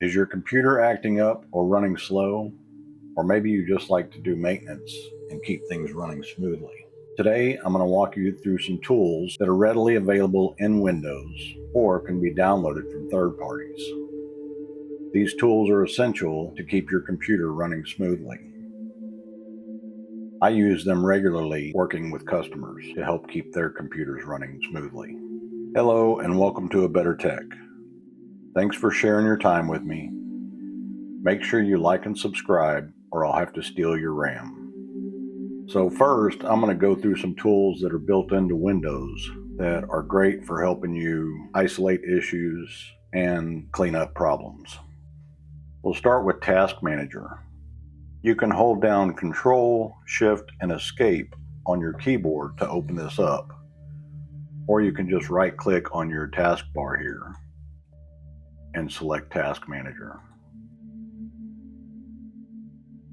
Is your computer acting up or running slow? Or maybe you just like to do maintenance and keep things running smoothly. Today, I'm going to walk you through some tools that are readily available in Windows or can be downloaded from third parties. These tools are essential to keep your computer running smoothly. I use them regularly working with customers to help keep their computers running smoothly. Hello and welcome to A Better Tech. Thanks for sharing your time with me. Make sure you like and subscribe or I'll have to steal your RAM. So first, I'm going to go through some tools that are built into Windows that are great for helping you isolate issues and clean up problems. We'll start with Task Manager. You can hold down Control, Shift, and Escape on your keyboard to open this up, or you can just right-click on your taskbar here and select Task Manager.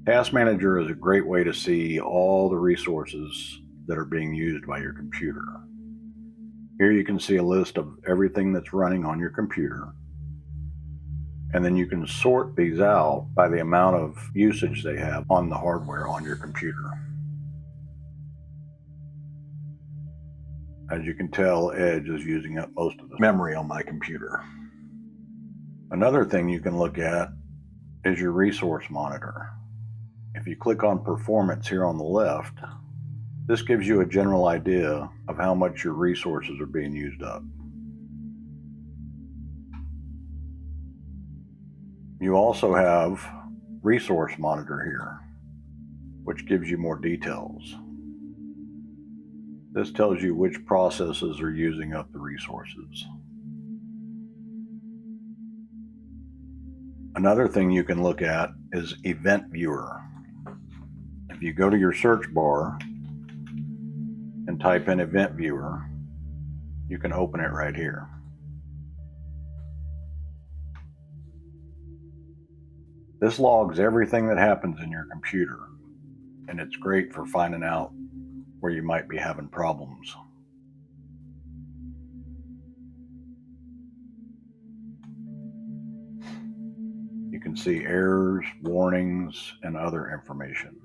Task Manager is a great way to see all the resources that are being used by your computer. Here you can see a list of everything that's running on your computer, and then you can sort these out by the amount of usage they have on the hardware on your computer. As you can tell, Edge is using up most of the memory on my computer. Another thing you can look at is your resource monitor. If you click on Performance here on the left, this gives you a general idea of how much your resources are being used up. You also have Resource Monitor here, which gives you more details. This tells you which processes are using up the resources. Another thing you can look at is Event Viewer. If you go to your search bar and type in Event Viewer, you can open it right here. This logs everything that happens in your computer, and it's great for finding out where you might be having problems. You can see errors, warnings, and other information.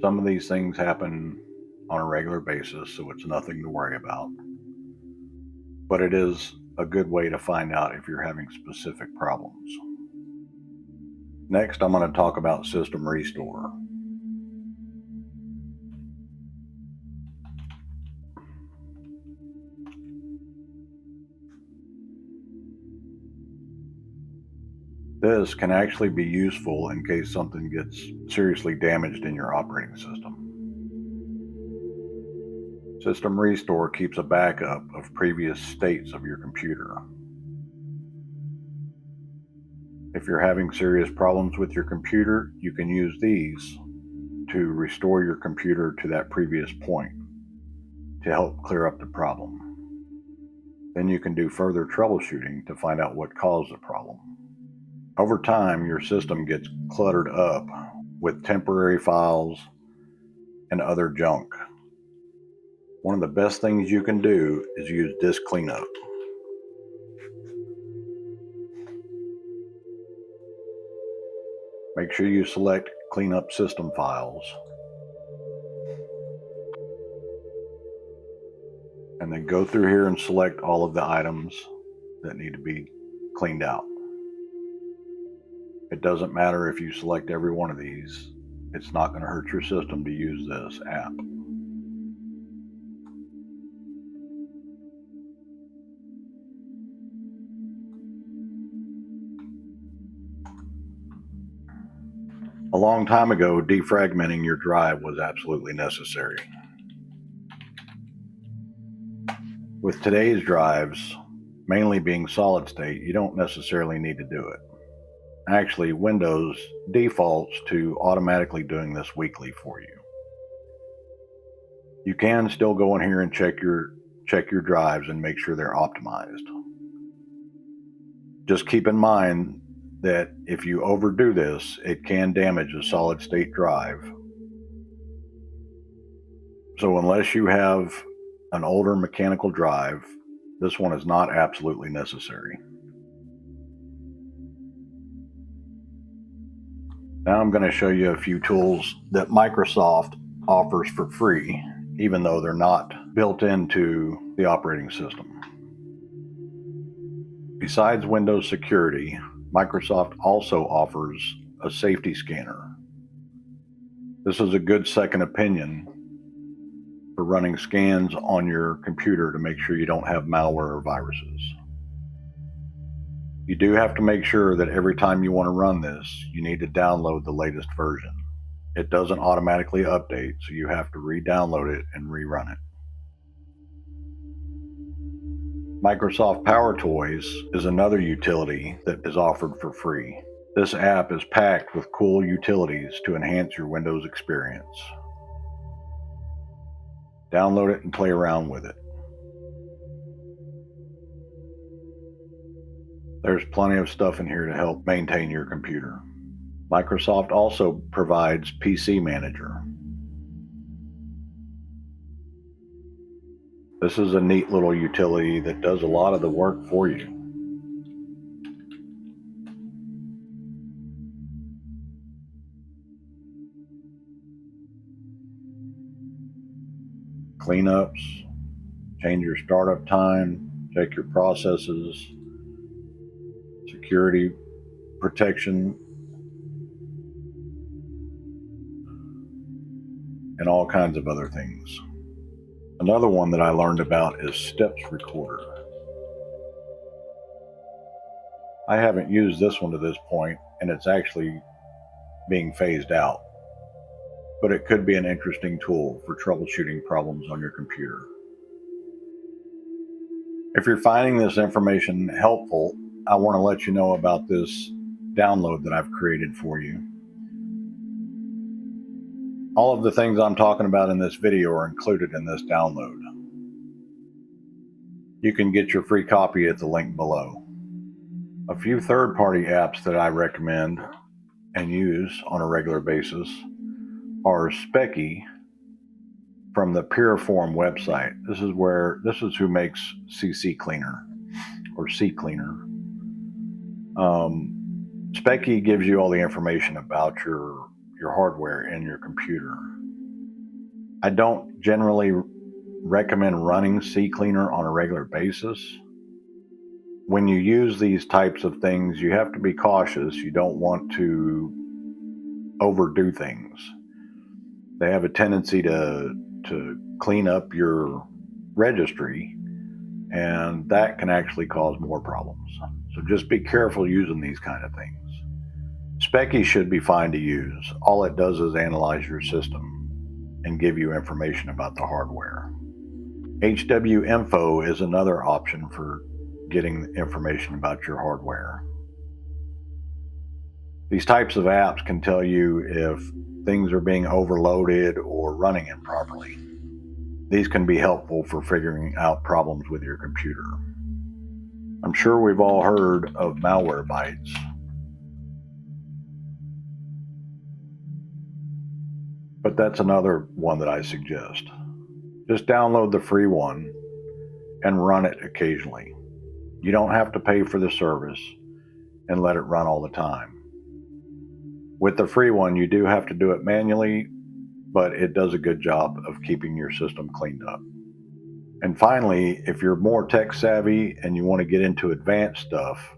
Some of these things happen on a regular basis, so it's nothing to worry about. But it is a good way to find out if you're having specific problems. Next, I'm going to talk about System Restore. This can actually be useful in case something gets seriously damaged in your operating system. System Restore keeps a backup of previous states of your computer. If you're having serious problems with your computer, you can use these to restore your computer to that previous point to help clear up the problem. Then you can do further troubleshooting to find out what caused the problem. Over time, your system gets cluttered up with temporary files and other junk. One of the best things you can do is use Disk Cleanup. Make sure you select Clean Up System Files, and then go through here and select all of the items that need to be cleaned out. It doesn't matter if you select every one of these. It's not going to hurt your system to use this app. A long time ago, defragmenting your drive was absolutely necessary. With today's drives, mainly being solid state, you don't necessarily need to do it. Actually, Windows defaults to automatically doing this weekly for you. You can still go in here and check your drives and make sure they're optimized. Just keep in mind that if you overdo this, it can damage a solid state drive. So unless you have an older mechanical drive, This one is not absolutely necessary. Now I'm going to show you a few tools that Microsoft offers for free, even though they're not built into the operating system. Besides Windows Security, Microsoft also offers a safety scanner. This is a good second opinion for running scans on your computer to make sure you don't have malware or viruses. You do have to make sure that every time you want to run this, you need to download the latest version. It doesn't automatically update, so you have to re-download it and rerun it. Microsoft Power Toys is another utility that is offered for free. This app is packed with cool utilities to enhance your Windows experience. Download it and play around with it. There's plenty of stuff in here to help maintain your computer. Microsoft also provides PC Manager. This is a neat little utility that does a lot of the work for you. Cleanups, change your startup time, check your processes, security protection, and all kinds of other things. Another one that I learned about is Steps Recorder. I haven't used this one to this point, and it's actually being phased out, but it could be an interesting tool for troubleshooting problems on your computer. If you're finding this information helpful, I want to let you know about this download that I've created for you. All of the things I'm talking about in this video are included in this download. You can get your free copy at the link below. A few third-party apps that I recommend and use on a regular basis are Specky from the Puriform website. This is who makes CC Cleaner or C Cleaner. Specky gives you all the information about your hardware in your computer. I don't generally recommend running CCleaner on a regular basis. When you use these types of things, you have to be cautious. You don't want to overdo things. They have a tendency to clean up your registry, and that can actually cause more problems. So just be careful using these kind of things. Specky should be fine to use. All it does is analyze your system and give you information about the hardware. HWinfo is another option for getting information about your hardware. These types of apps can tell you if things are being overloaded or running improperly. These can be helpful for figuring out problems with your computer. I'm sure we've all heard of Malwarebytes. But that's another one that I suggest. Just download the free one and run it occasionally. You don't have to pay for the service and let it run all the time. With the free one, you do have to do it manually, but it does a good job of keeping your system cleaned up. And finally, if you're more tech savvy and you want to get into advanced stuff,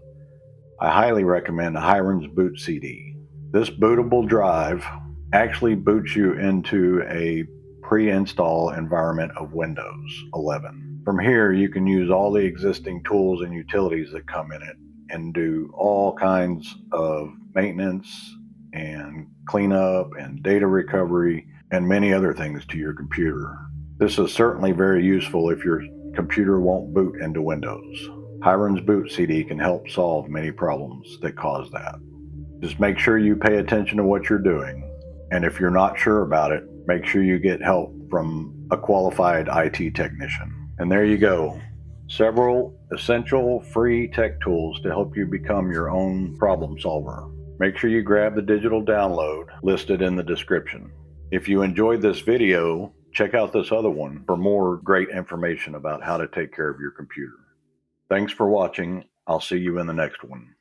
I highly recommend Hiram's Boot CD. This bootable drive actually boots you into a pre-install environment of Windows 11. From here, you can use all the existing tools and utilities that come in it and do all kinds of maintenance and cleanup and data recovery and many other things to your computer. This is certainly very useful if your computer won't boot into Windows. Hiram's Boot CD can help solve many problems that cause that. Just make sure you pay attention to what you're doing. And if you're not sure about it, make sure you get help from a qualified IT technician. And there you go. Several essential free tech tools to help you become your own problem solver. Make sure you grab the digital download listed in the description. If you enjoyed this video, check out this other one for more great information about how to take care of your computer. Thanks for watching. I'll see you in the next one.